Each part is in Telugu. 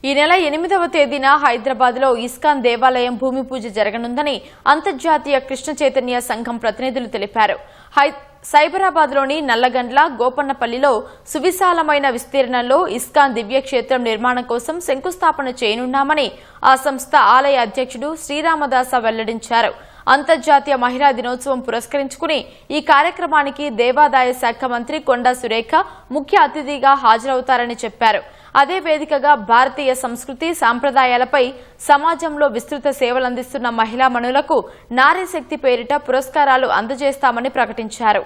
ఈ నెల 8వ తేదీన హైదరాబాద్లో ఇస్కాన్ దేవాలయం భూమి పూజ జరగనుందని అంతర్జాతీయ కృష్ణ చైతన్య సంఘం ప్రతినిధులు తెలిపారు. సైబరాబాద్లోని నల్లగండ్ల గోపన్నపల్లిలో సువిశాలమైన విస్తీర్ణంలో ఇస్కాన్ దివ్యక్షేత్రం నిర్మాణం కోసం శంకుస్థాపన చేయనున్నామని ఆ సంస్థ ఆలయ అధ్యక్షుడు శ్రీరామదాస వెల్లడించారు. అంతర్జాతీయ మహిళా దినోత్సవం పురస్కరించుకుని ఈ కార్యక్రమానికి దేవాదాయ శాఖ మంత్రి కొండా సురేఖ ముఖ్య అతిథిగా హాజరవుతారని చెప్పారు. అదే వేదికగా భారతీయ సంస్కృతి సాంప్రదాయాలపై సమాజంలో విస్తృత సేవలందిస్తున్న మహిళామణులకు నారీ శక్తి పేరిట పురస్కారాలు అందజేస్తామని ప్రకటించారు.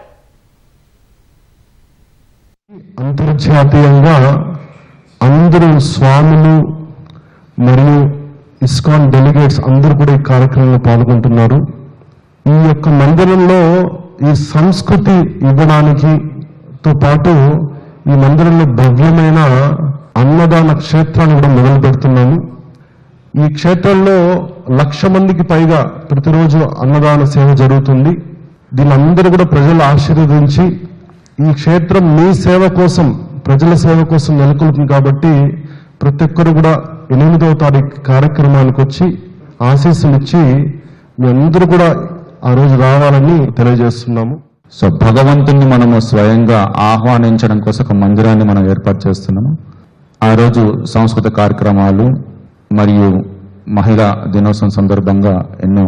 అంతర్జాతీయంగా అందరూ స్వాములు మరియు ఇస్కాన్ డెలిగేట్స్ అందరూ కూడా ఈ కార్యక్రమంలో పాల్గొంటున్నారు. ఈ యొక్క మందిరంలో ఈ సంస్కృతి ఇవ్వడానికి తో పాటు ఈ మందిరంలో భవ్యమైన అన్నదాన క్షేత్రాన్ని కూడా మొదలు పెడుతున్నాము. ఈ క్షేత్రంలో 1,00,000 మందికి పైగా ప్రతిరోజు అన్నదాన సేవ జరుగుతుంది. దీని అందరూ కూడా ప్రజలు ఆశీర్వదించి ఈ క్షేత్రం మీ సేవ కోసం, ప్రజల సేవ కోసం నెలకొల్పుతుంది కాబట్టి ప్రతి ఒక్కరు కూడా 8వ తారీఖు కార్యక్రమానికి వచ్చి ఆశీస్సులు ఇచ్చి మీ అందరూ కూడా ఆ రోజు రావాలని తెలియజేస్తున్నాము. సో భగవంతుని మనము స్వయంగా ఆహ్వానించడం కోసం ఒక మందిరాన్ని మనం ఏర్పాటు చేస్తున్నాము. ఆ రోజు సాంస్కృతిక కార్యక్రమాలు మరియు మహిళా దినోత్సవం సందర్భంగా ఎన్నో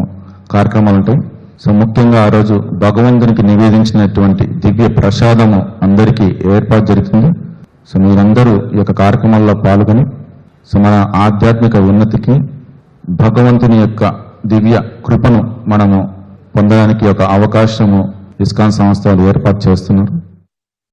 కార్యక్రమాలు ఉంటాయి. సో ముఖ్యంగా ఆ రోజు భగవంతునికి నివేదించినటువంటి దివ్య ప్రసాదము అందరికీ ఏర్పాటు జరుగుతుంది. సో మీరందరూ ఈ యొక్క కార్యక్రమాల్లో పాల్గొని సో మన ఆధ్యాత్మిక ఉన్నతికి భగవంతుని యొక్క దివ్య కృపను మనము పొందడానికి ఒక అవకాశము ఇస్కాన్ సంస్థలు ఏర్పాటు చేస్తున్నారు.